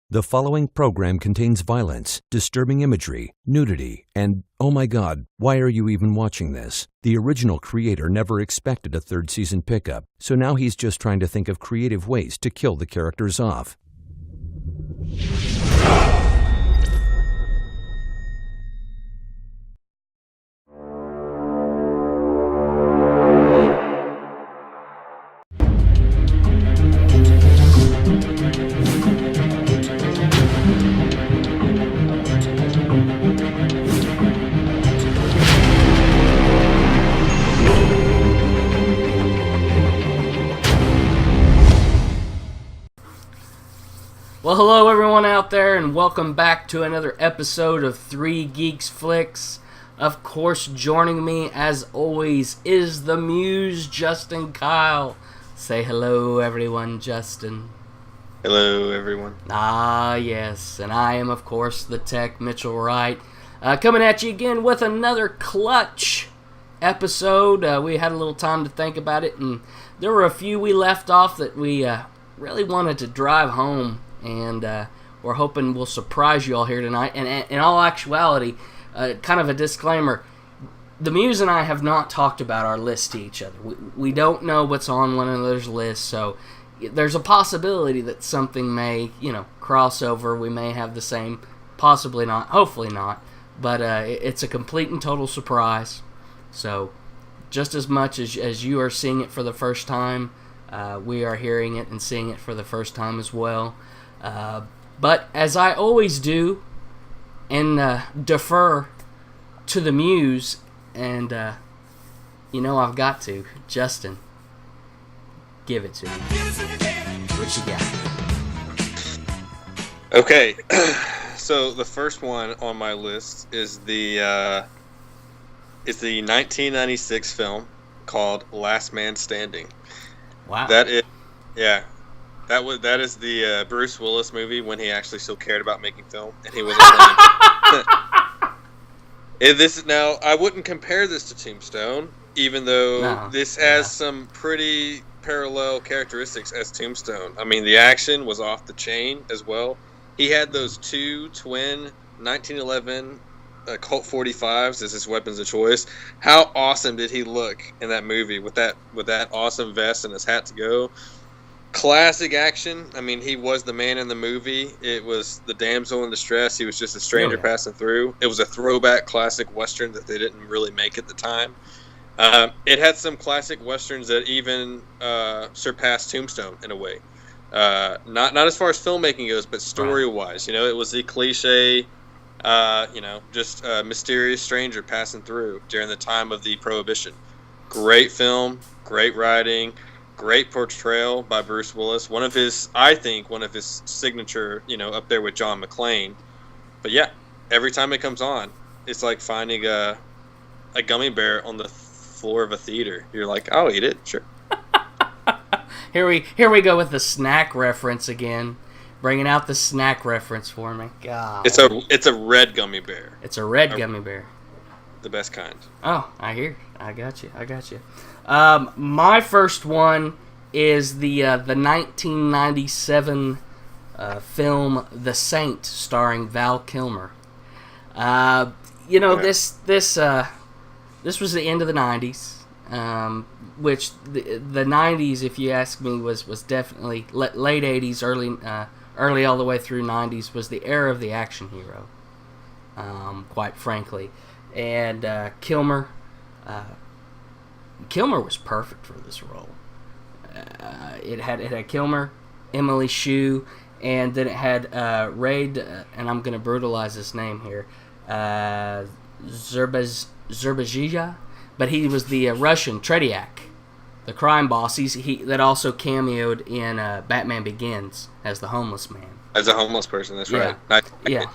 The following program contains violence, disturbing imagery, nudity, and, oh my god, why are you even watching this? The original creator never expected a third season pickup, so now he's just trying to think of creative ways to kill the characters off. Well, hello everyone out there, and welcome back to another episode of 3 Geeks Flix. Of course, joining me, as always, is the Muse, Justin Kyle. Say hello, everyone, Justin. Hello, everyone. Ah, yes, and I am, of course, the Tech, Mitchell Wright, coming at you again with another clutch episode. We had a little time to think about it, and there were a few we left off that we really wanted to drive home. And we're hoping we'll surprise you all here tonight. And in all actuality, kind of a disclaimer, the Muse and I have not talked about our list to each other. We don't know what's on one another's list, so there's a possibility that something may, cross over. We may have the same, possibly not, hopefully not. But it's a complete and total surprise. So just as much as you are seeing it for the first time, we are hearing it and seeing it for the first time as well. But as I always do, and defer to the Muse, and I've got to, Justin, give it to me. What you got? Okay, so the first one on my list is the 1996 film called Last Man Standing. Wow. That is the Bruce Willis movie when he actually still cared about making film, and he wasn't playing. Now, I wouldn't compare this to Tombstone, even though this has some pretty parallel characteristics as Tombstone. I mean, the action was off the chain as well. He had those two twin 1911 Colt 45s as his weapons of choice. How awesome did he look in that movie with that awesome vest and his hat to go? Classic action. I mean, he was the man in the movie. It was the damsel in distress. He was just a stranger passing through. It was a throwback classic Western that they didn't really make at the time. It had some classic Westerns that even surpassed Tombstone in a way. Not as far as filmmaking goes, but story-wise. It was the cliche, just a mysterious stranger passing through during the time of the Prohibition. Great film, great writing, great portrayal by Bruce Willis. I think one of his signature, up there with John McClane. But yeah, every time it comes on, it's like finding a gummy bear on the floor of a theater. You're like, I'll eat it, sure. Here we go with the snack reference again. Bringing out the snack reference for me. God. It's a red gummy bear. It's a red gummy bear. The best kind. Oh, I hear. I got you. My first one is the 1997 film The Saint, starring Val Kilmer. This was the end of the 90s, which the 90s, if you ask me, was definitely late 80s, early all the way through 90s, was the era of the action hero, quite frankly. And Kilmer was perfect for this role. It had Kilmer, Emily Shue, and then it had Raid, and I'm going to brutalize his name here, Zerbazija, but he was the Russian Tretiak, the crime boss. He that also cameoed in Batman Begins as the homeless man. As a homeless person, that's right. Yeah.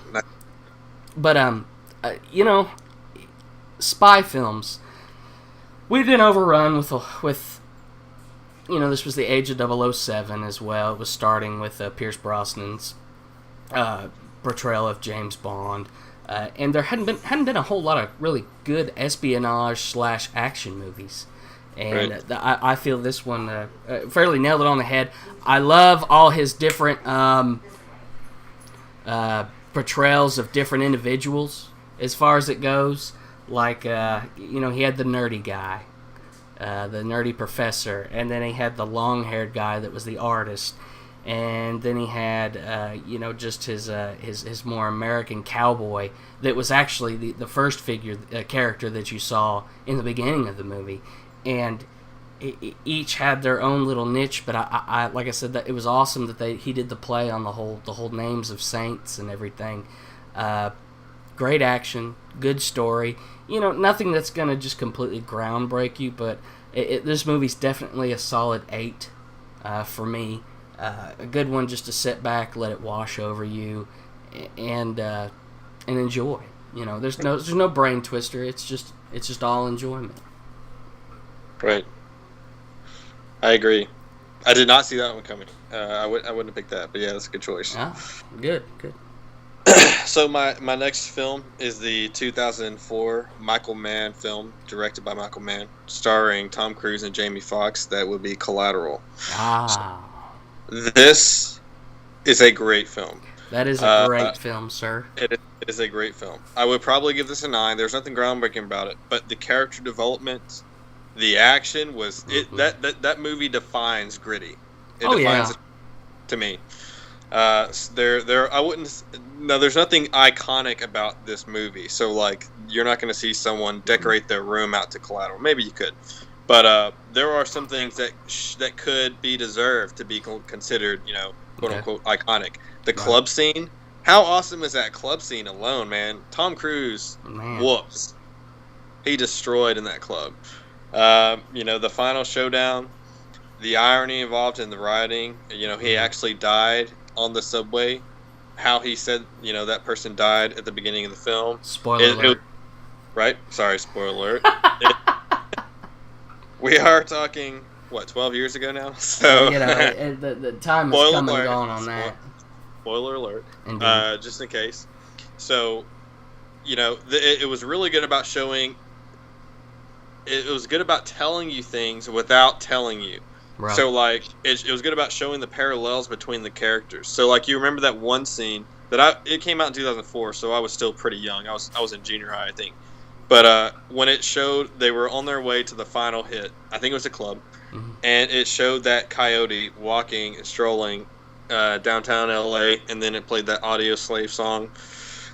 But spy films, we've been overrun with this was the age of 007 as well. It was starting with Pierce Brosnan's portrayal of James Bond, and there hadn't been a whole lot of really good espionage / action movies. And I feel this one fairly nailed it on the head. I love all his different portrayals of different individuals as far as it goes. Like, he had the nerdy guy, the nerdy professor, and then he had the long-haired guy that was the artist, and then he had, just his more American cowboy that was actually the first character that you saw in the beginning of the movie, and each had their own little niche. But I like I said, that it was awesome that he did the play on the whole names of saints and everything. Great action, good story. Nothing that's gonna just completely groundbreak you, but this movie's definitely a solid 8 for me. A good one just to sit back, let it wash over you, and enjoy. There's no brain twister. It's just all enjoyment. Right. I agree. I did not see that one coming. I wouldn't have picked that, but yeah, that's a good choice. Ah, good. So my next film is the 2004 Michael Mann film, directed by Michael Mann, starring Tom Cruise and Jamie Foxx. That would be Collateral. Ah. This is a great film. That is a great film, sir. It is a great film. I would probably give this a 9. There's nothing groundbreaking about it, but the character development, the action was that movie defines gritty. It defines it to me. There's nothing iconic about this movie. So like, you're not going to see someone decorate their room out to Collateral. Maybe you could, but there are some things that could be deserved to be considered, quote unquote iconic. The club scene. How awesome is that club scene alone, man? Tom Cruise whoops. He destroyed in that club. The final showdown, the irony involved in the writing. He actually died on the subway. How he said, that person died at the beginning of the film. Spoiler alert. Right? Sorry, spoiler alert. We are talking, 12 years ago now? So the time has come and gone on that. Spoiler alert. Indeed. Just in case. So, it was really good about showing. It was good about telling you things without telling you. Right. So, like, it was good about showing the parallels between the characters. So, like, you remember that one scene it came out in 2004, so I was still pretty young. I was in junior high, I think. But when it showed they were on their way to the final hit, I think it was a club, and it showed that coyote walking and strolling downtown LA, and then it played that Audio Slave song.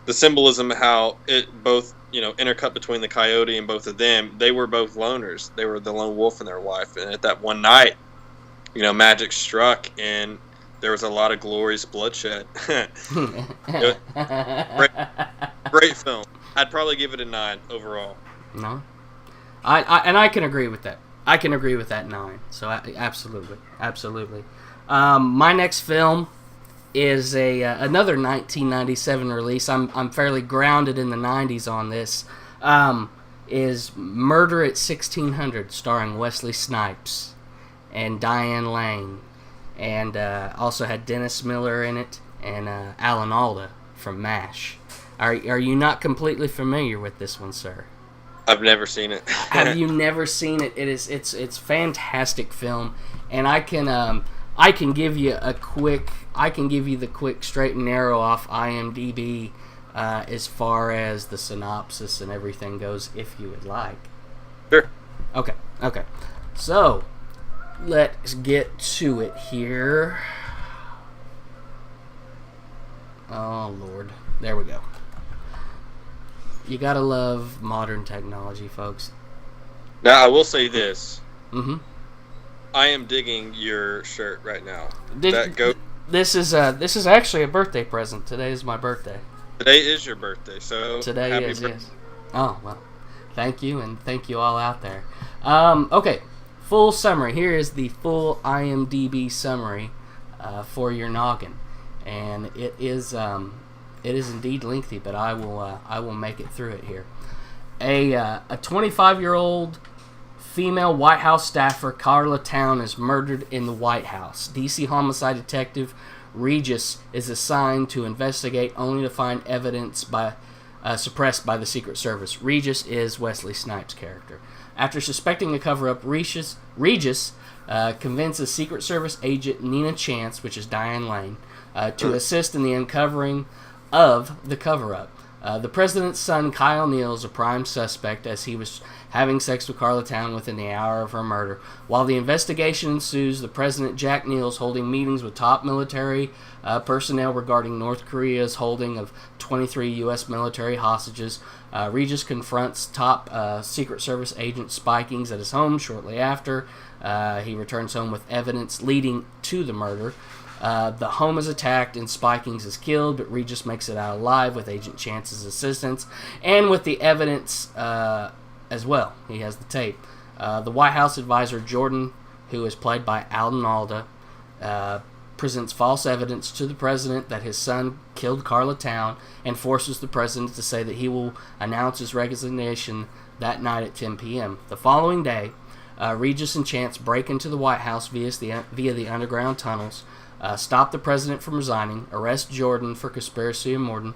The symbolism, how it both, intercut between the coyote and both of them. They were both loners. They were the lone wolf and their wife. And at that one night, magic struck, and there was a lot of glorious bloodshed. Great film. I'd probably give it a 9 overall. No, I can agree with that. I can agree with that 9. So absolutely. My next film is another 1997 release. I'm fairly grounded in the 90s on this. Is Murder at 1600, starring Wesley Snipes and Diane Lane, and also had Dennis Miller in it and Alan Alda from MASH. Are you not completely familiar with this one, sir? I've never seen it. Have you never seen it? It's fantastic film, and I can give you the quick straight and narrow off IMDb as far as the synopsis and everything goes, if you would like. Sure. Okay. So let's get to it here. Oh Lord, there we go. You gotta love modern technology, folks. Now I will say this. Mm-hmm. I am digging your shirt right now. This is actually a birthday present. Today is my birthday. Today is your birthday, so today happy is birthday. yes. Oh well, thank you, and thank you all out there. Okay, full summary. Here is the full IMDb summary for your noggin, and it is indeed lengthy, but I will make it through it here. A 25-year-old female White House staffer, Carla Town, is murdered in the White House. DC homicide detective Regis is assigned to investigate, only to find evidence suppressed by the Secret Service. Regis is Wesley Snipes' character. After suspecting a cover-up, Regis convinces Secret Service agent Nina Chance, which is Diane Lane, to assist in the uncovering of the cover-up. The president's son, Kyle Neal, is a prime suspect as he was having sex with Carla Town within the hour of her murder. While the investigation ensues, the president, Jack Neal, is holding meetings with top military personnel regarding North Korea's holding of 23 U.S. military hostages. Regis confronts top Secret Service agent Spikings at his home shortly after. He returns home with evidence leading to the murder. The home is attacked and Spikings is killed, but Regis makes it out alive with Agent Chance's assistance and with the evidence as well. He has the tape. The White House advisor Jordan, who is played by Alden Alda, presents false evidence to the president that his son killed Carla Town and forces the president to say that he will announce his resignation that night at 10 p.m. The following day, Regis and Chance break into the White House via the underground tunnels, stop the president from resigning, arrest Jordan for conspiracy and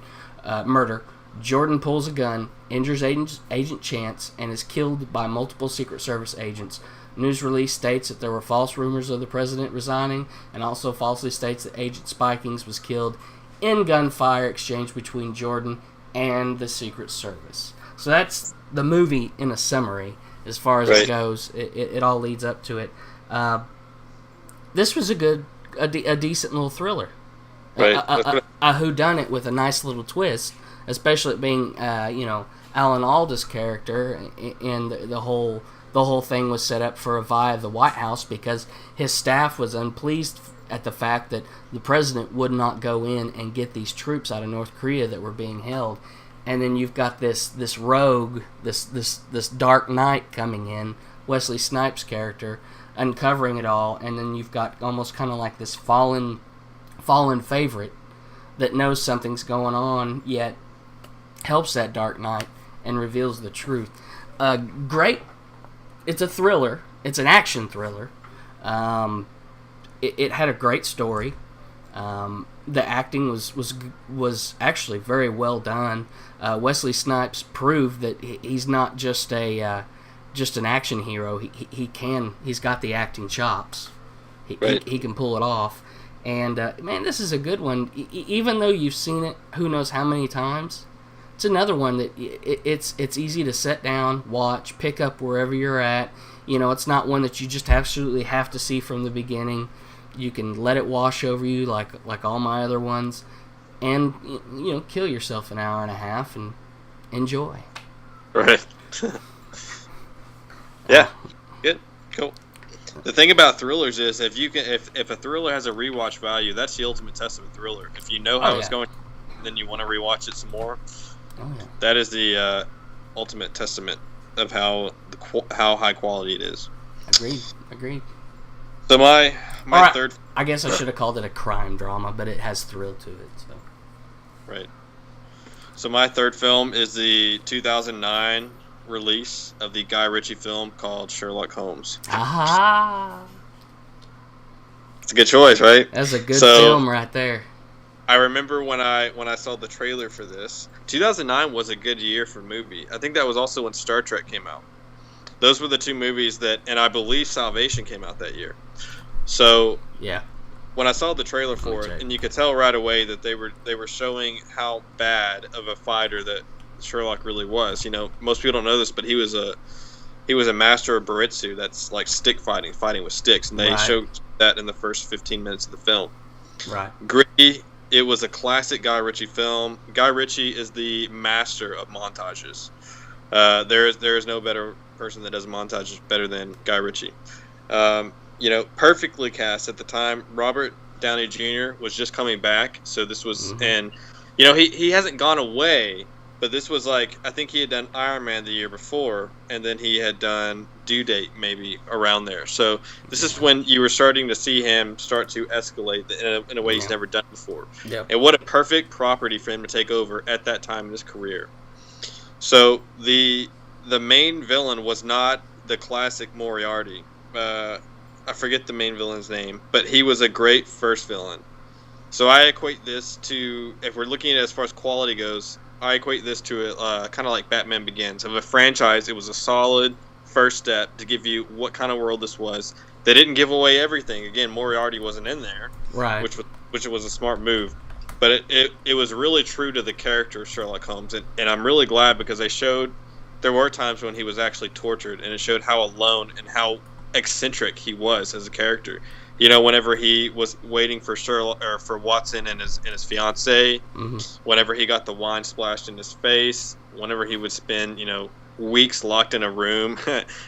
murder. Jordan pulls a gun, injures Agent Chance, and is killed by multiple Secret Service agents. News release states that there were false rumors of the president resigning, and also falsely states that Agent Spikings was killed in gunfire exchange between Jordan and the Secret Service. So that's the movie in a summary as far as it goes. It all leads up to it. This was a decent little thriller. Right. A whodunit with a nice little twist, especially it being Alan Alda's character, and the whole thing was set up for via the White House because his staff was unpleased at the fact that the president would not go in and get these troops out of North Korea that were being held. And then you've got this rogue, this Dark Knight coming in, Wesley Snipes' character, uncovering it all, and then you've got almost kind of like this fallen favorite that knows something's going on, yet helps that Dark Knight and reveals the truth. Great. It's a thriller. It's an action thriller. It had a great story. The acting was actually very well done. Wesley Snipes proved that he's not just an action hero. He's got the acting chops. He can pull it off. And man, this is a good one. Even though you've seen it, who knows how many times, it's another one that it's easy to set down, watch, pick up wherever you're at. It's not one that you just absolutely have to see from the beginning. You can let it wash over you like all my other ones, and kill yourself an hour and a half and enjoy. Right. Yeah. Good. Cool. The thing about thrillers is if a thriller has a rewatch value, that's the ultimate test of a thriller. If you know how it's going, then you want to rewatch it some more. That is the ultimate testament of how high quality it is. Agreed. So my third. I guess I should have called it a crime drama, but it has thrill to it. So. Right. So my third film is the 2009 release of the Guy Ritchie film called Sherlock Holmes. Aha! It's a good choice, right? That's a good film right there. I remember when I saw the trailer for this. 2009 was a good year for movie. I think that was also when Star Trek came out. Those were the two movies and I believe Salvation came out that year. So yeah, when I saw the trailer for it, and you could tell right away that they were showing how bad of a fighter that Sherlock really was. Most people don't know this, but he was a master of Baritsu. That's like stick fighting with sticks, and they showed that in the first 15 minutes of the film. Right. Gritty. It was a classic Guy Ritchie film. Guy Ritchie is the master of montages. There is no better person that does montages better than Guy Ritchie. Perfectly cast at the time. Robert Downey Jr. was just coming back, so this was, and he hasn't gone away, but this was I think he had done Iron Man the year before, and then he had done Due Date maybe around there. So this is when you were starting to see him start to escalate in a way he's never done before. Yep. And what a perfect property for him to take over at that time in his career. So the main villain was not the classic Moriarty. I forget the main villain's name, but he was a great first villain. So I equate this to, if we're looking at it as far as quality goes, I equate this to kind of like Batman Begins. Of a franchise, it was a solid first step to give you what kind of world this was. They didn't give away everything. Again, Moriarty wasn't in there, right? Which was which was a smart move. But it was really true to the character of Sherlock Holmes, and I'm really glad because they showed there were times when he was actually tortured, and it showed how alone and how eccentric he was as a character. You know, whenever he was waiting for Sherlock or for Watson and his fiancée, whenever he got the wine splashed in his face, whenever he would spend weeks locked in a room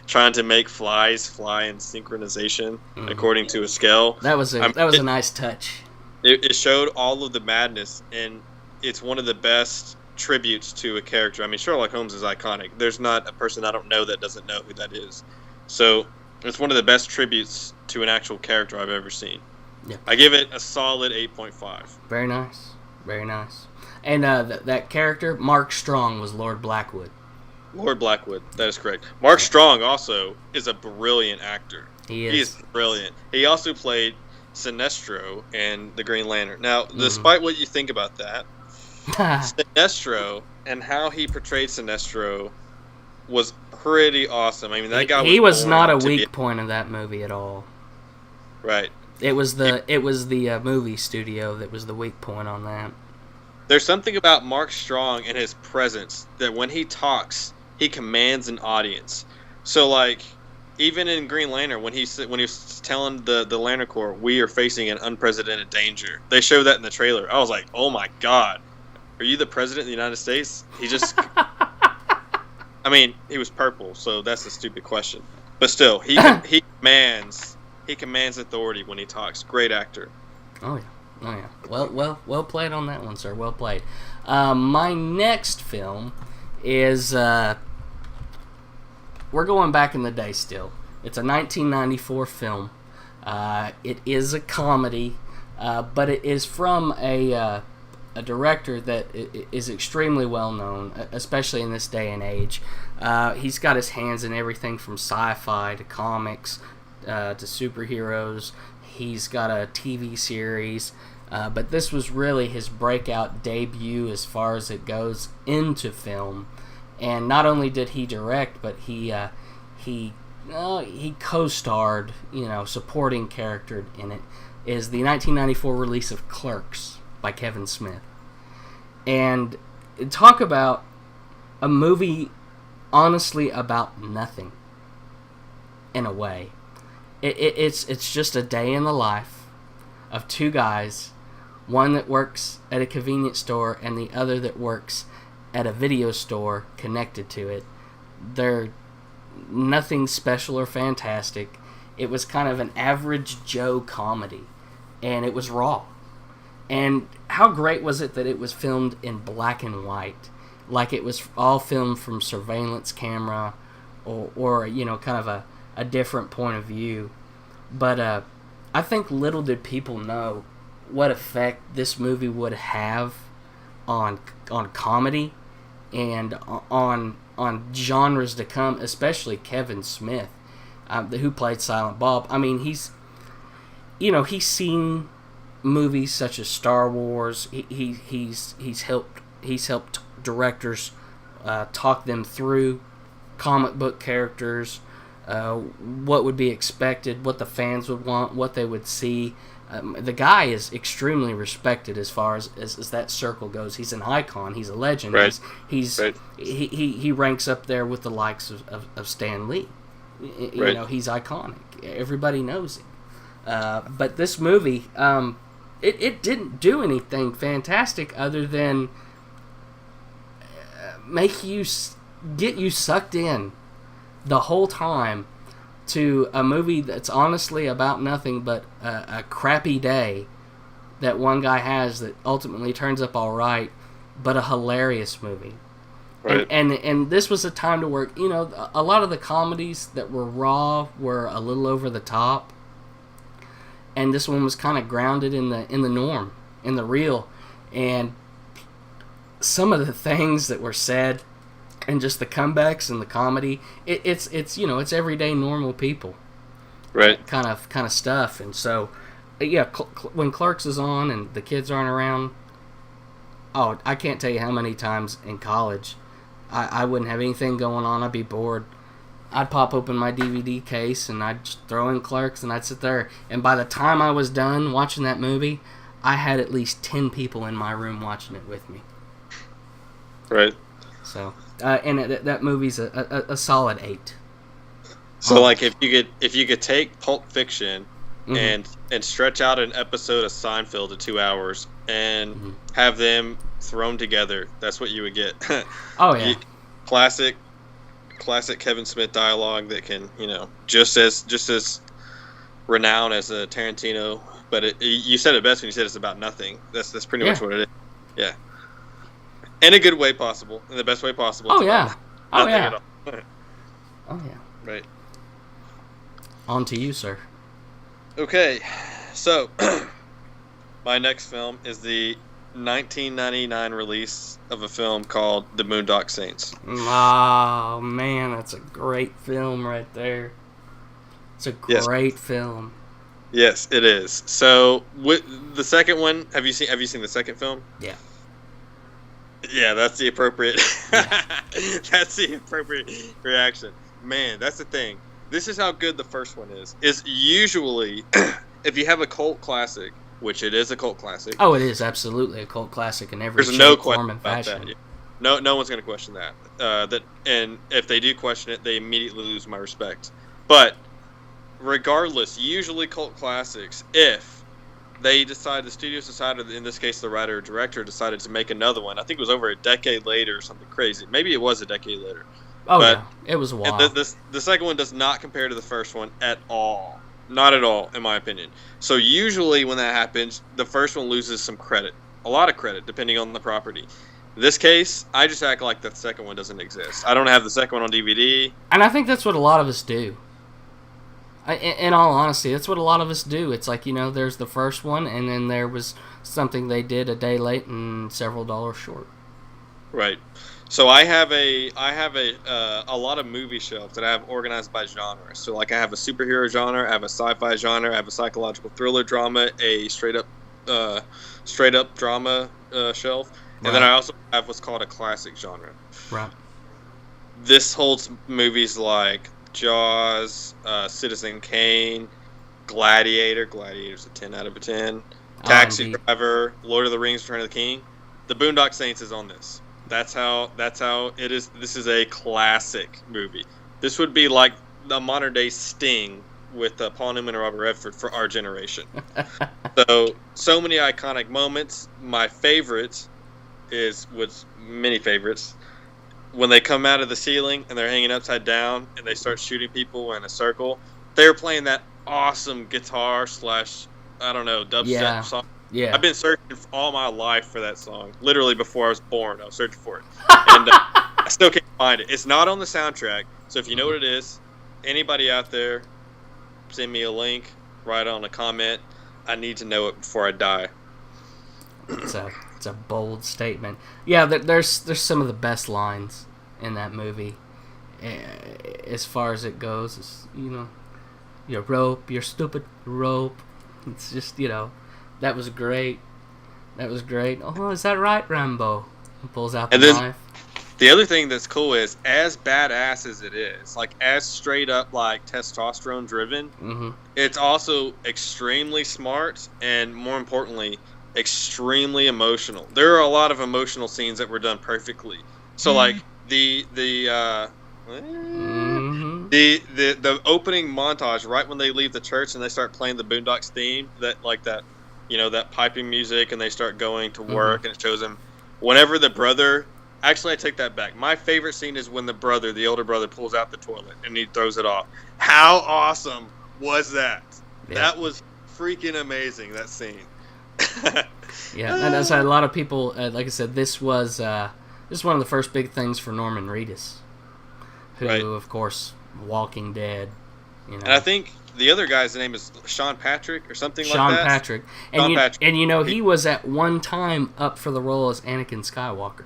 trying to make flies fly in synchronization according to a scale. That was a nice touch. It showed all of the madness, and it's one of the best tributes to a character. I mean, Sherlock Holmes is iconic. There's not a person I don't know that doesn't know who that is. So it's one of the best tributes to an actual character I've ever seen. Yeah. I give it a solid 8.5. Very nice. Very nice. And that character, Mark Strong, was Lord Blackwood. Lord Blackwood, that is correct. Mark Strong also is a brilliant actor. He is. He is brilliant. He also played Sinestro and the Green Lantern. Now, despite what you think about that, Sinestro and how he portrayed Sinestro was pretty awesome. I mean, that guy was not a weak point of that movie at all. Right. It was the movie studio that was the weak point on that. There's something about Mark Strong and his presence that when he talks, he commands an audience. So, like, even in Green Lantern, when he was telling the Lantern Corps, we are facing an unprecedented danger, they showed that in the trailer. I was like, oh my God, are you the president of the United States? He just, I mean, he was purple, so that's a stupid question. But still, he commands authority when he talks. Great actor. Oh yeah. Well played on that one, sir. Well played. My next film is we're going back in the day still. It's a 1994 film. It is a comedy, but it is from a director that is extremely well known, especially in this day and age. He's got his hands in everything from sci-fi to comics to superheroes. He's got a TV series, but this was really his breakout debut as far as it goes into film. And not only did he direct, but he co-starred, supporting character in it, is the 1994 release of Clerks by Kevin Smith. And talk about a movie honestly about nothing, in a way. It's just a day in the life of two guys, one that works at a convenience store and the other that works at a video store connected to it. They're nothing special or fantastic. It was kind of an average Joe comedy, and it was raw. And how great was it that it was filmed in black and white, like it was all filmed from surveillance camera or kind of a different point of view. But I think little did people know what effect this movie would have on comedy and on genres to come, especially Kevin Smith, who played Silent Bob. I mean, he's seen movies such as Star Wars. He's helped directors talk them through comic book characters, what would be expected, what the fans would want, what they would see. The guy is extremely respected as far as that circle goes. He's an icon. He's a legend. Right. He ranks up there with the likes of Stan Lee. He's iconic. Everybody knows him. But this movie, it didn't do anything fantastic other than get you sucked in the whole time to a movie that's honestly about nothing but a crappy day that one guy has that ultimately turns up all right, but a hilarious movie. Right. And this was a time to work. A lot of the comedies that were raw were a little over the top, and this one was kind of grounded in the norm, in the real, and some of the things that were said and just the comebacks and the comedy, it's everyday normal people, right? Kind of stuff. And so, yeah, when Clerks is on and the kids aren't around, I can't tell you how many times in college I wouldn't have anything going on. I'd be bored. I'd pop open my DVD case and I'd just throw in Clerks and I'd sit there. And by the time I was done watching that movie, I had at least 10 people in my room watching it with me. Right. So, and that movie's a solid 8. So, like, if you could take Pulp Fiction and stretch out an episode of Seinfeld to 2 hours and have them thrown together, that's what you would get. Oh yeah, classic Kevin Smith dialogue that can, just as renowned as a Tarantino. But you said it best when you said it's about nothing. That's pretty much what it is. Yeah. In a good way possible, in the best way possible. Oh yeah. Oh yeah. At all. Oh yeah. Right. On to you, sir. Okay, so my next film is the 1999 release of a film called The Boondock Saints. Oh man, that's a great film right there. It's a great film. Yes, it is. So with the second one, have you seen the second film? Yeah. Yeah, that's the appropriate. That's the appropriate reaction. Man, that's the thing. This is how good the first one is. Is usually, if you have a cult classic, which it is a cult classic. Oh, it is absolutely a cult classic in every shape, no form, and fashion. That. No one's going to question that. And if they do question it, they immediately lose my respect. But regardless, usually cult classics, if the studios decided, in this case the writer or director decided to make another one, I think it was over a decade later or something crazy. Maybe it was a decade later. Oh, but yeah, it was a while. The second one does not compare to the first one at all. Not at all, in my opinion. So usually when that happens, the first one loses some credit. A lot of credit, depending on the property. In this case, I just act like the second one doesn't exist. I don't have the second one on DVD. And I think that's what a lot of us do. In all honesty, that's what a lot of us do. It's like, there's the first one, and then there was something they did a day late and several dollars short. Right. So I have a lot of movie shelves that I have organized by genre. So like I have a superhero genre, I have a sci-fi genre, I have a psychological thriller drama, a straight up drama shelf, and then I also have what's called a classic genre. Right. This holds movies like Jaws, Citizen Kane, Gladiator. Gladiator's a 10 out of a 10. Taxi Driver, Lord of the Rings, Return of the King. The Boondock Saints is on this. That's how it is. This is a classic movie. This would be like the modern day Sting with Paul Newman and Robert Redford for our generation. so many iconic moments. My favorite was many favorites. When they come out of the ceiling and they're hanging upside down and they start shooting people in a circle, they were playing that awesome guitar / dubstep song. Yeah. I've been searching all my life for that song. Literally before I was born, I was searching for it. And I still can't find it. It's not on the soundtrack. So if you know what it is, anybody out there, send me a link, write on a comment. I need to know it before I die. It's a bold statement. Yeah, there's some of the best lines in that movie. As far as it goes, it's, your rope, your stupid rope. It's just, that was great. That was great. Oh, is that right, Rambo? He pulls out the knife. The other thing that's cool is, as badass as it is, like as straight up like testosterone driven, it's also extremely smart and, more importantly, extremely emotional. There are a lot of emotional scenes that were done perfectly. So like the opening montage right when they leave the church and they start playing the Boondocks theme, that piping music, and they start going to work, and it shows them whenever the brother. Actually, I take that back. My favorite scene is when the older brother, pulls out the toilet and he throws it off. How awesome was that? Yeah. That was freaking amazing, that scene. Yeah, and as a lot of people, like I said, this was one of the first big things for Norman Reedus, who, of course, Walking Dead. And I think the other guy's name is Sean Patrick or something like that. Sean Patrick. And he was at one time up for the role as Anakin Skywalker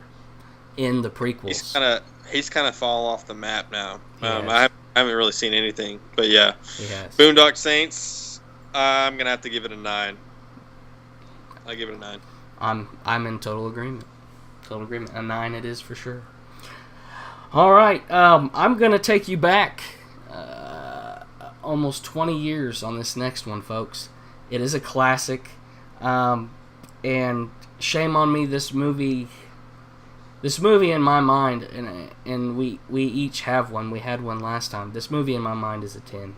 in the prequels. He's kind of fallen off the map now. I haven't really seen anything, but yeah. Yes. Boondock Saints, I'm gonna have to give it a 9. I give it a 9. I'm in total agreement. A 9 it is for sure. All right, I'm gonna take you back almost 20 years on this next one, folks. It is a classic. And shame on me, this movie in my mind, and we each have one. We had one last time. This movie in my mind is a 10.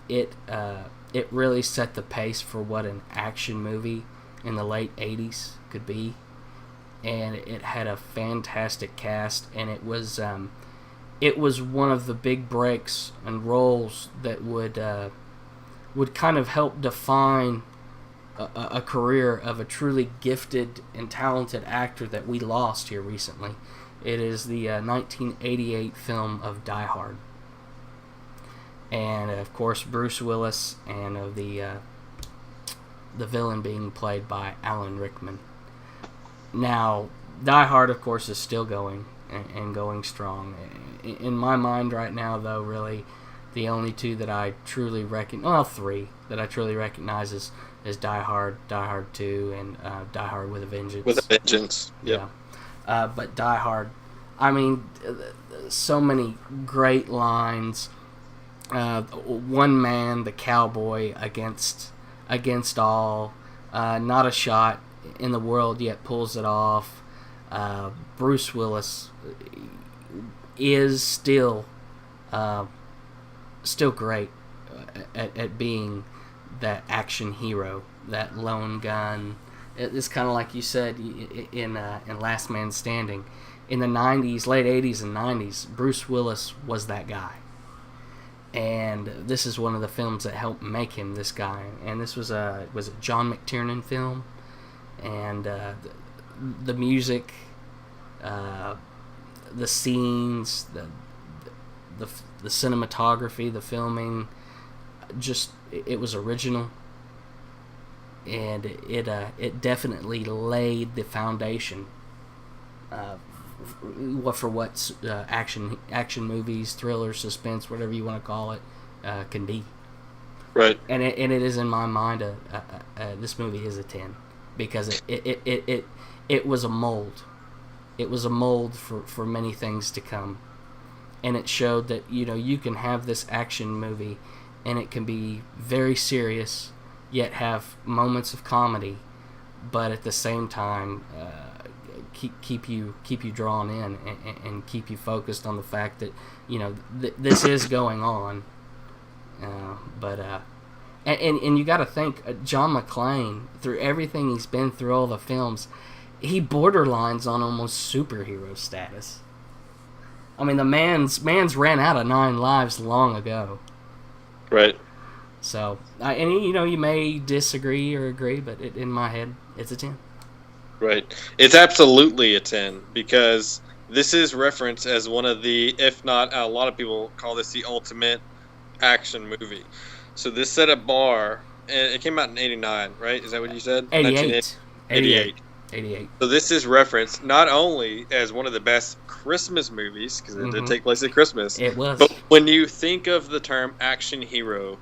It really set the pace for what an action movie in the late 80s could be, and it had a fantastic cast, and it was one of the big breaks and roles that would kind of help define a career of a truly gifted and talented actor that we lost here recently. It is the 1988 film of Die Hard. And, of course, Bruce Willis, and of the villain being played by Alan Rickman. Now, Die Hard, of course, is still going, and going strong. In my mind right now, though, really, the only two that I truly three that I truly recognize is Die Hard, Die Hard 2, and Die Hard with a Vengeance. With a Vengeance, yeah. But Die Hard, I mean, so many great lines. One man, the cowboy, against all. Not a shot in the world yet pulls it off. Bruce Willis is still great at being that action hero, that lone gun. It's kind of like you said in Last Man Standing. In the 90s, late 80s and 90s, Bruce Willis was that guy. And this is one of the films that helped make him this guy. And this was a John McTiernan film, and the music, the scenes, the cinematography, the filming, just it was original, and it definitely laid the foundation for what action movies, thrillers, suspense, whatever you want to call it, can be. Right. And it is, in my mind, this movie is a 10, because it was a mold. It was a mold for many things to come, and it showed that you can have this action movie, and it can be very serious, yet have moments of comedy, but at the same time keep you drawn in and keep you focused on the fact that this is going on. And you got to think, John McClane, through everything he's been through, all the films, he borderlines on almost superhero status. I mean, the man's ran out of 9 lives long ago. Right. So, you may disagree or agree, but in my head, it's a 10. Right. It's absolutely a 10, because this is referenced as one of the, if not, a lot of people call this the ultimate action movie. So this set a bar, and it came out in 89, right? Is that what you said? 88. 88. So this is referenced not only as one of the best Christmas movies, because it did take place at Christmas. It was. But when you think of the term action hero,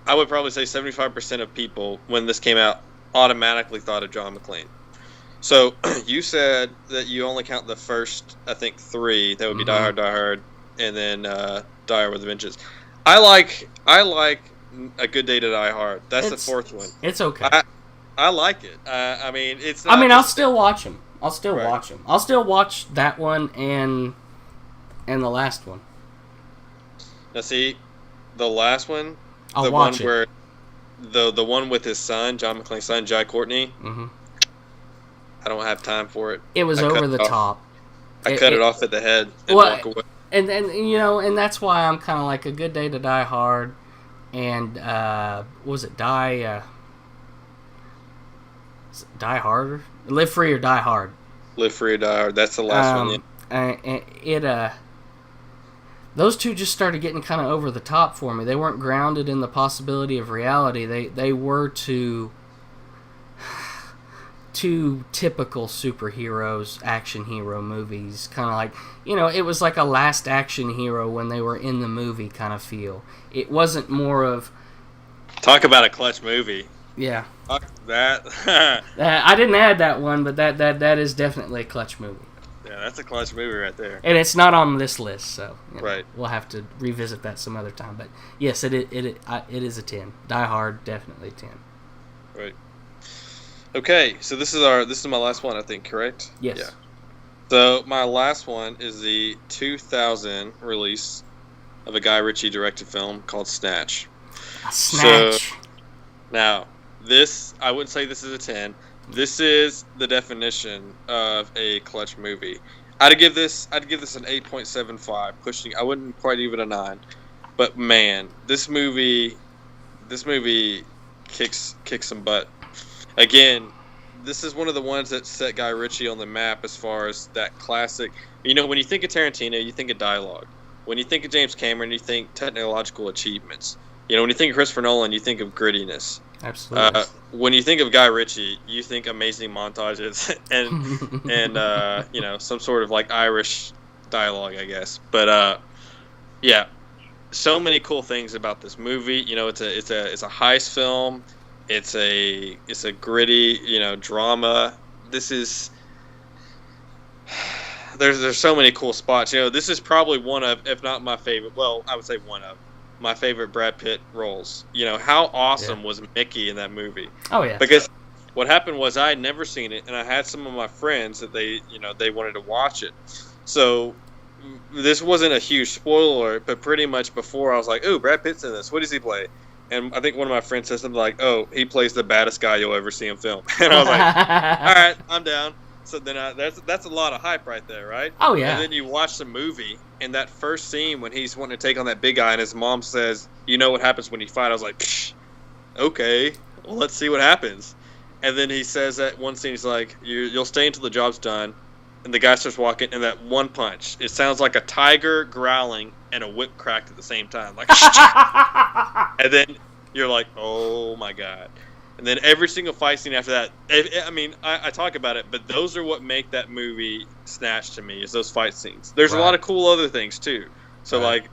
I would probably say 75% of people, when this came out, automatically thought of John McClane. So you said that you only count the first, I think, 3. That would be Die Hard, and then Die Hard with a Vengeance. I like A Good Day to Die Hard. That's the 4th one. It's okay. I like it. I mean, it's not. I'll still watch them. I'll still watch them. I'll still watch that one and the last one. Now, see, the last one, I'll watch it. Where the one with his son, John McClane's son, Jai Courtney. I don't have time for it. It was over the top. I cut it off at the head and walk away. And and that's why I'm kind of like A Good Day to Die Hard, and was it Die Hard? Live Free or Die Hard? Live Free or Die Hard. That's the last one. Those two just started getting kind of over the top for me. They weren't grounded in the possibility of reality. They were too typical superheroes, action hero movies. Kind of like, it was like a Last Action Hero when they were in the movie kind of feel. It wasn't more of... Talk about a clutch movie. Yeah. Fuck that. I didn't add that one, but that is definitely a clutch movie. Yeah, that's a clutch movie right there. And it's not on this list, so right. We'll have to revisit that some other time. But yes, it is a 10. Die Hard, definitely 10. Right. Okay, so this is my last one, I think, correct? Yes. Yeah. So my last one is the 2000 release of a Guy Ritchie directed film called Snatch. Snatch. So, now, this, I wouldn't say this is a 10. This is the definition of a clutch movie. I'd give this an 8.75, pushing. I wouldn't quite even a 9. But man, this movie kicks some butt. Again, this is one of the ones that set Guy Ritchie on the map as far as that classic. You know, when you think of Tarantino, you think of dialogue. When you think of James Cameron, you think technological achievements. You know, when you think of Christopher Nolan, you think of grittiness. Absolutely. When you think of Guy Ritchie, you think amazing montages and you know, some sort of like Irish dialogue, I guess. But yeah, so many cool things about this movie. You know, it's a heist film. It's a gritty, you know, drama. This is there's so many cool spots. You know, this is probably one of, if not my favorite. Well, I would say one of my favorite Brad Pitt roles. You know, how awesome was Mickey in that movie? Oh yeah. Because what happened was I had never seen it, and I had some of my friends that they wanted to watch it. So this wasn't a huge spoiler, but pretty much before I was like, "Ooh, Brad Pitt's in this. What does he play?" And I think one of my friends said something like, "Oh, he plays the baddest guy you'll ever see him film." And I was like, "All right, I'm down." So then that's a lot of hype right there, right? Oh yeah. And then you watch the movie, and that first scene when he's wanting to take on that big guy, and his mom says, "You know what happens when you fight?" I was like, psh, "Okay, well let's see what happens." And then he says that one scene, he's like, "You'll stay until the job's done." And the guy starts walking, and that one punch, it sounds like a tiger growling and a whip cracked at the same time, like. And then you're like, "Oh my god!" And then every single fight scene after that. I mean, I talk about it, but those are what make that movie Snatch to me, is those fight scenes. There's a lot of cool other things too. So like,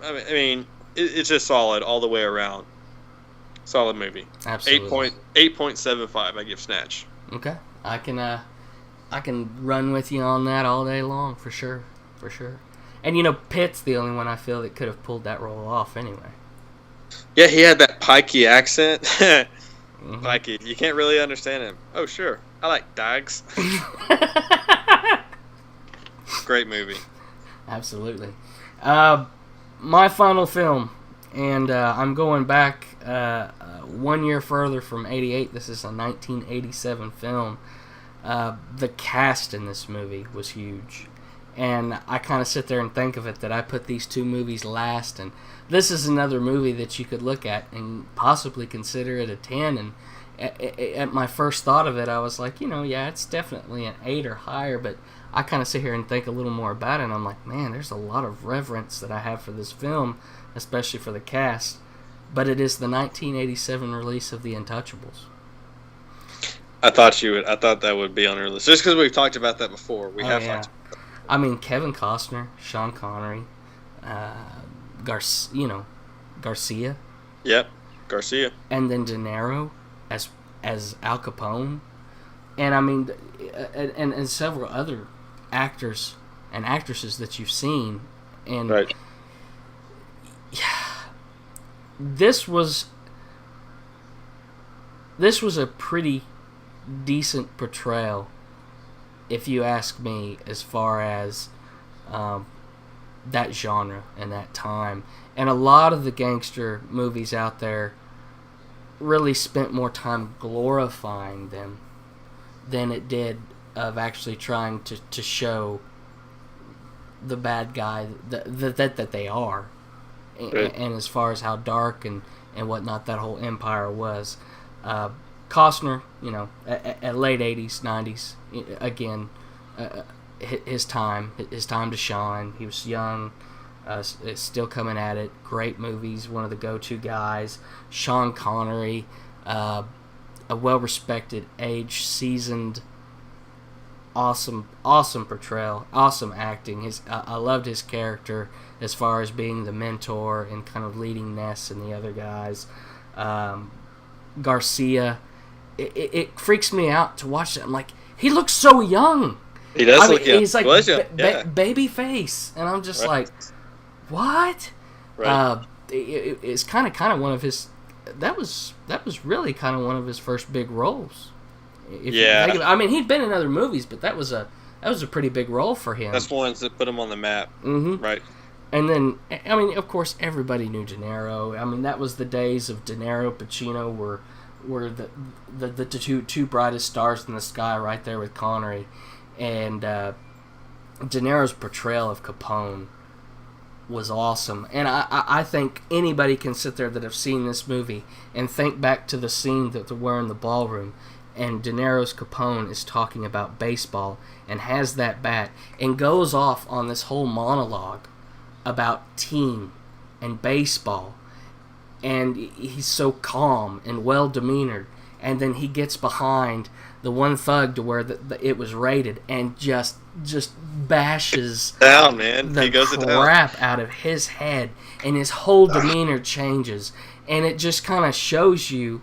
I mean, it's just solid all the way around. Solid movie. Absolutely. 8.75. I give Snatch. Okay, I can run with you on that all day long for sure. And you know, Pitt's the only one I feel that could have pulled that role off anyway. Yeah, he had that pikey accent. Pikey, you can't really understand him. Oh, sure. I like dogs. Great movie. Absolutely. My final film, and I'm going back 1 year further from 88. This is a 1987 film. The cast in this movie was huge. And I kind of sit there and think of it that I put these two movies last, and this is another movie that you could look at and possibly consider it a 10. And at my first thought of it, I was like, yeah, it's definitely an 8 or higher, but I kind of sit here and think a little more about it, and I'm like, man, there's a lot of reverence that I have for this film, especially for the cast. But it is the 1987 release of The Untouchables. I thought that would be on our list, just because we've talked about that before. We have talked about that. I mean, Kevin Costner, Sean Connery, Garcia. Yep, Garcia. And then De Niro as Al Capone, and I mean, and several other actors and actresses that you've seen, and right. This was a pretty decent portrayal, if you ask me, as far as that genre and that time. And a lot of the gangster movies out there really spent more time glorifying them than it did of actually trying to show the bad guy that they are. Right. And as far as how dark and whatnot that whole empire was. Costner, at late 80s, 90s, again, his time to shine. He was young, still coming at it. Great movies, one of the go-to guys. Sean Connery, a well-respected, age, seasoned, awesome portrayal, awesome acting. I loved his character as far as being the mentor and kind of leading Ness and the other guys. Garcia, it freaks me out to watch it. I'm like, he looks so young. He does look young. He's like baby face, and I'm just like, what? Right. It's kind of one of his that was really kind of one of his first big roles. I mean, he'd been in other movies, but that was a pretty big role for him. That's the ones that put him on the map. Mm-hmm. Right. And then, I mean, of course, everybody knew De Niro. I mean, that was the days of De Niro, Pacino were the two brightest stars in the sky right there with Connery. And De Niro's portrayal of Capone was awesome. And I think anybody can sit there that have seen this movie and think back to the scene that we're in the ballroom, and De Niro's Capone is talking about baseball and has that bat and goes off on this whole monologue about team and baseball, and he's so calm and well demeanored, and then he gets behind the one thug to where it was rated and just bashes down, man. The he goes crap out of his head, and his whole demeanor changes, and it just kind of shows you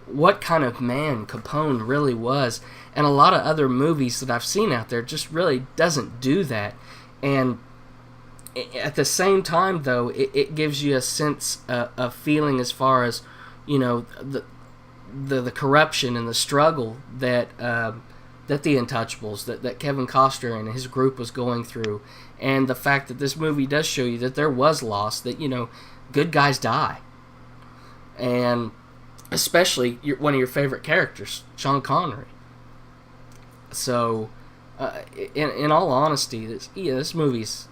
what kind of man Capone really was. And a lot of other movies that I've seen out there just really doesn't do that. And at the same time, though, it gives you a sense of feeling as far as, you know, the corruption and the struggle that the Untouchables, that Kevin Costner and his group was going through, and the fact that this movie does show you that there was loss, that, you know, good guys die, and especially one of your favorite characters, Sean Connery. So, in all honesty, this movie's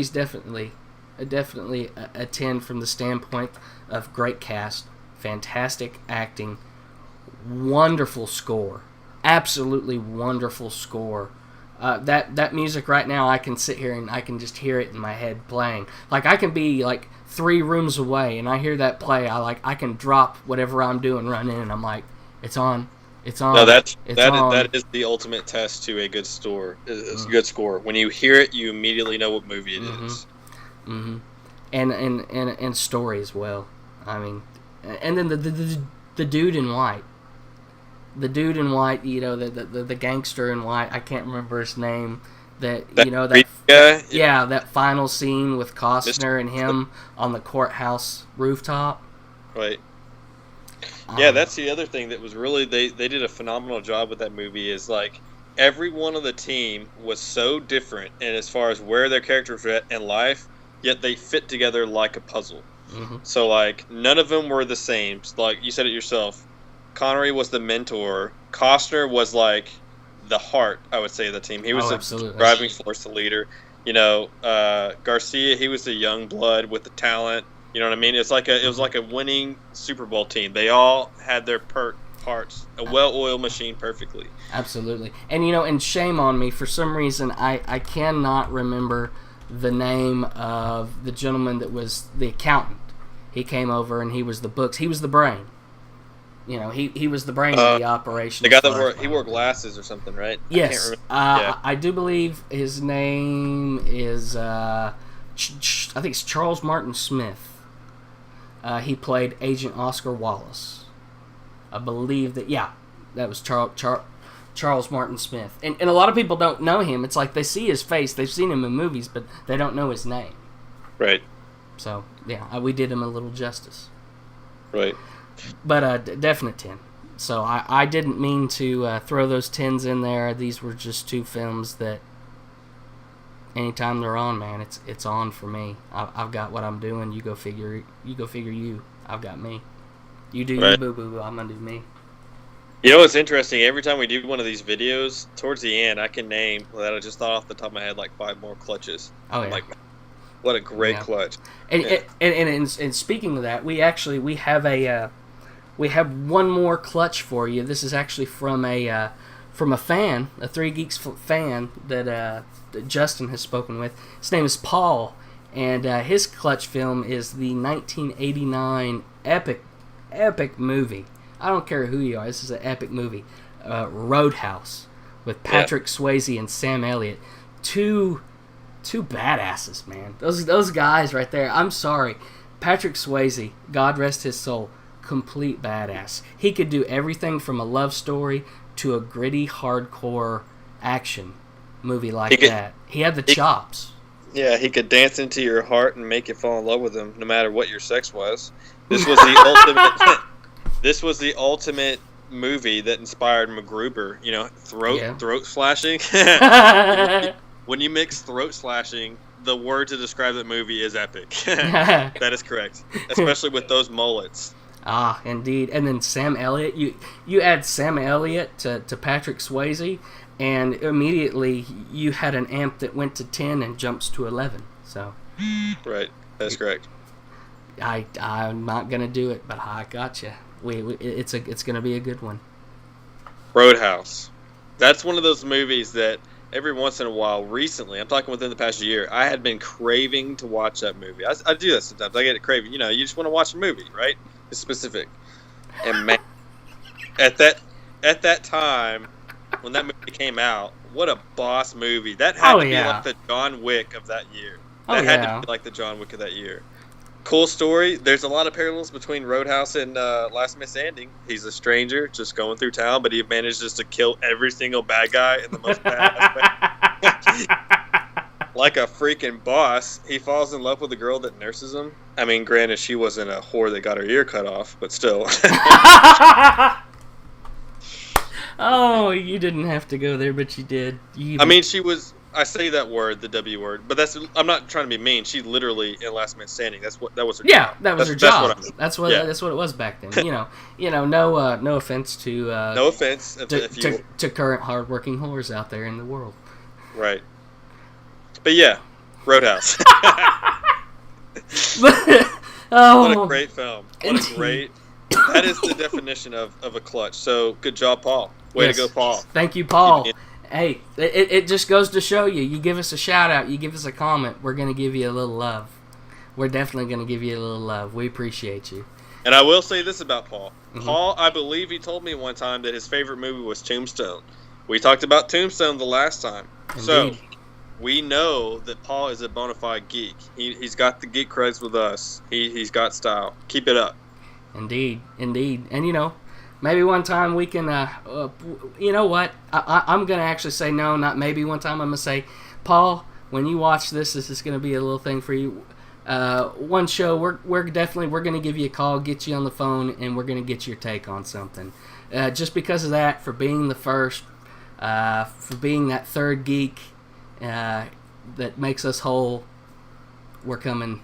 definitely a 10 from the standpoint of great cast, fantastic acting, wonderful score, absolutely wonderful score. That music right now, I can sit here and I can just hear it in my head playing. Like, I can be like 3 rooms away and I hear that play. I can drop whatever I'm doing, run in, and I'm like, it's on. It's on. No, that is the ultimate test to a good score. It's a good score. When you hear it, you immediately know what movie it is. Mm-hmm. And story as well. I mean, and then the dude in white. The dude in white, you know, the gangster in white. I can't remember his name. That final scene with Costner and him on the courthouse rooftop. Right. Yeah, that's the other thing that was really they did a phenomenal job with that movie. Is like every one of the team was so different, and as far as where their characters were at in life, yet they fit together like a puzzle. Mm-hmm. So like none of them were the same. Like you said it yourself, Connery was the mentor. Costner was like the heart, I would say, of the team. He was the driving force, the leader. You know, Garcia, he was the young blood with the talent. You know what I mean? It was like a winning Super Bowl team. They all had their parts, a well-oiled machine perfectly. Absolutely. And, you know, and shame on me, for some reason, I cannot remember the name of the gentleman that was the accountant. He came over and he was the books. He was the brain. You know, he was the brain of the operation. The guy that he wore glasses or something, right? Yes. I do believe his name is, I think it's Charles Martin Smith. He played Agent Oscar Wallace. I believe that was Charles Martin Smith. And a lot of people don't know him. It's like they see his face, they've seen him in movies, but they don't know his name. Right. So, yeah, we did him a little justice. Right. But definite 10. So I didn't mean to throw those 10s in there. These were just 2 films that anytime they're on, man, it's on for me. I've got what I'm doing. You go figure you. I've got me. You do you, boo-boo. I'm going to do me. You know what's interesting? Every time we do one of these videos, towards the end, I can name, that I just thought off the top of my head, like 5 more clutches. Oh, yeah. I'm like, what a great clutch. And speaking of that, we have one more clutch for you. This is actually from a fan, a 3 Geeks fan that Justin has spoken with. His name is Paul, and his clutch film is the 1989 epic movie. I don't care who you are. This is an epic movie. Roadhouse with Patrick Swayze and Sam Elliott. Two badasses, man. Those guys right there. I'm sorry. Patrick Swayze, God rest his soul, complete badass. He could do everything from a love story to a gritty, hardcore action movie like that. He had the chops. Yeah, he could dance into your heart and make you fall in love with him, no matter what your sex was. This was the ultimate. This was the ultimate movie that inspired MacGruber. You know, throat slashing. When you mix throat slashing, the word to describe that movie is epic. That is correct, especially with those mullets. Ah, indeed. And then Sam Elliott. You add Sam Elliott to Patrick Swayze, and immediately you had an amp that went to 10 and jumps to 11. So. Right. That's correct. I'm not gonna do it, but I gotcha. It's gonna be a good one. Roadhouse. That's one of those movies that every once in a while, recently, I'm talking within the past year, I had been craving to watch that movie. I do that sometimes. I get it craving. You know, you just want to watch a movie, right? It's specific. And man, at that time, when that movie came out, what a boss movie. That had to be like the John Wick of that year. That had to be like the John Wick of that year. Cool story. There's a lot of parallels between Roadhouse and Last Man Standing. He's a stranger just going through town, but he manages to kill every single bad guy in the most badass way. Like a freaking boss. He falls in love with the girl that nurses him. I mean, granted, she wasn't a whore that got her ear cut off, but still. Oh, you didn't have to go there, but you did. I mean, she was... I say that word, the W word, but I'm not trying to be mean. She literally in Last Man Standing. That was her job. Yeah, that was her job. What I mean. That's what it was back then. You know, no offense to no offense to current hardworking whores out there in the world. Right. But yeah, Roadhouse. Oh, what a great film. That is the definition of a clutch. So good job, Paul. Way to go, Paul. Thank you, Paul. Hey, it just goes to show you. You give us a shout out, you give us a comment, we're going to give you a little love. We're definitely going to give you a little love. We appreciate you. And I will say this about Paul. Mm-hmm. Paul, I believe he told me one time that his favorite movie was Tombstone. We talked about Tombstone the last time. Indeed. So we know that Paul is a bona fide geek. He's got the geek creds with us. He's got style. Keep it up. Indeed. And maybe one time we can, you know what? I'm going to actually say no, not maybe one time. I'm going to say, Paul, when you watch this is going to be a little thing for you. One show, we're going to give you a call, get you on the phone, and we're going to get your take on something. Just because of that, for being the first, for being that third geek that makes us whole, we're coming,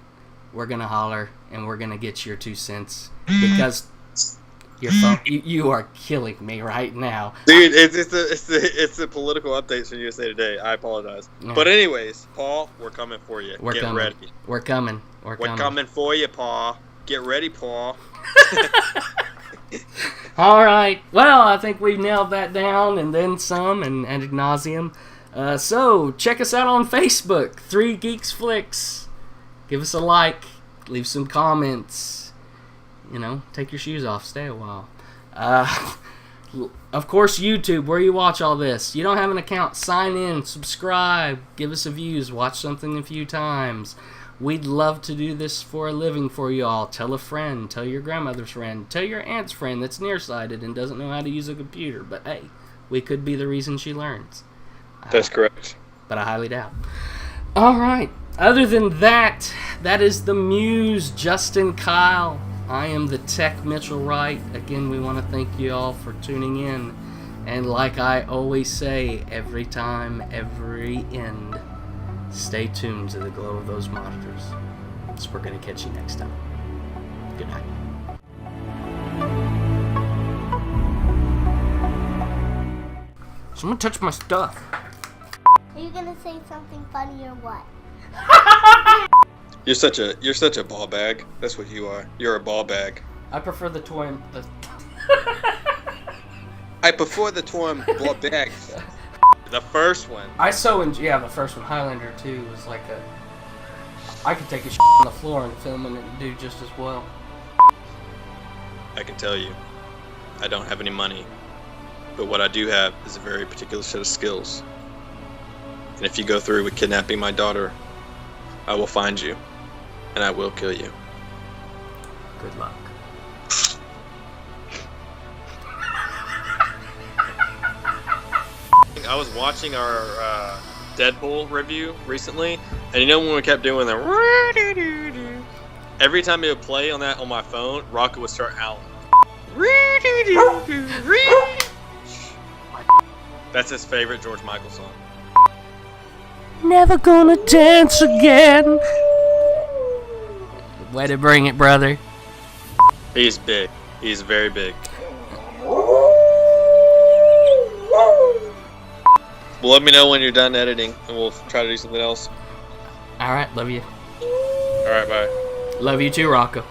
we're going to holler, and we're going to get your 2 cents. Because... your phone, you are killing me right now, dude. It's the political updates from USA Today. I apologize, but anyways, Paul, we're coming for you. Get ready. We're coming for you, Paul. Get ready, Paul. All right. Well, I think we've nailed that down and then some, and ad nauseum. So check us out on Facebook, 3 Geeks Flix. Give us a like. Leave some comments. Take your shoes off. Stay a while. Of course, YouTube, where you watch all this. You don't have an account, sign in, subscribe, give us a views, watch something a few times. We'd love to do this for a living for you all. Tell a friend, tell your grandmother's friend, tell your aunt's friend that's nearsighted and doesn't know how to use a computer. But hey, we could be the reason she learns. That's correct. But I highly doubt. All right. Other than that, that is the Muse, Justin Kyle. I am the Tech Mitchell Wright. Again, we want to thank you all for tuning in. And like I always say, every time, every end, stay tuned to the glow of those monitors. So we're going to catch you next time. Good night. Someone touched my stuff. Are you going to say something funny or what? You're such a ball bag. That's what you are. You're a ball bag. I prefer the toy. I prefer the toy ball bag. The first one. The first one, Highlander 2, was like I could take a shit on the floor and film it and do just as well. I can tell you, I don't have any money, but what I do have is a very particular set of skills. And if you go through with kidnapping my daughter, I will find you, and I will kill you. Good luck. I was watching our Deadpool review recently, and when we kept doing the every time it would play on my phone, Rocko would start howling. That's his favorite George Michael song. Never gonna dance again. Way to bring it, brother. He's big. He's very big. Well, let me know when you're done editing, and we'll try to do something else. All right, love you. All right, bye. Love you too, Rocko.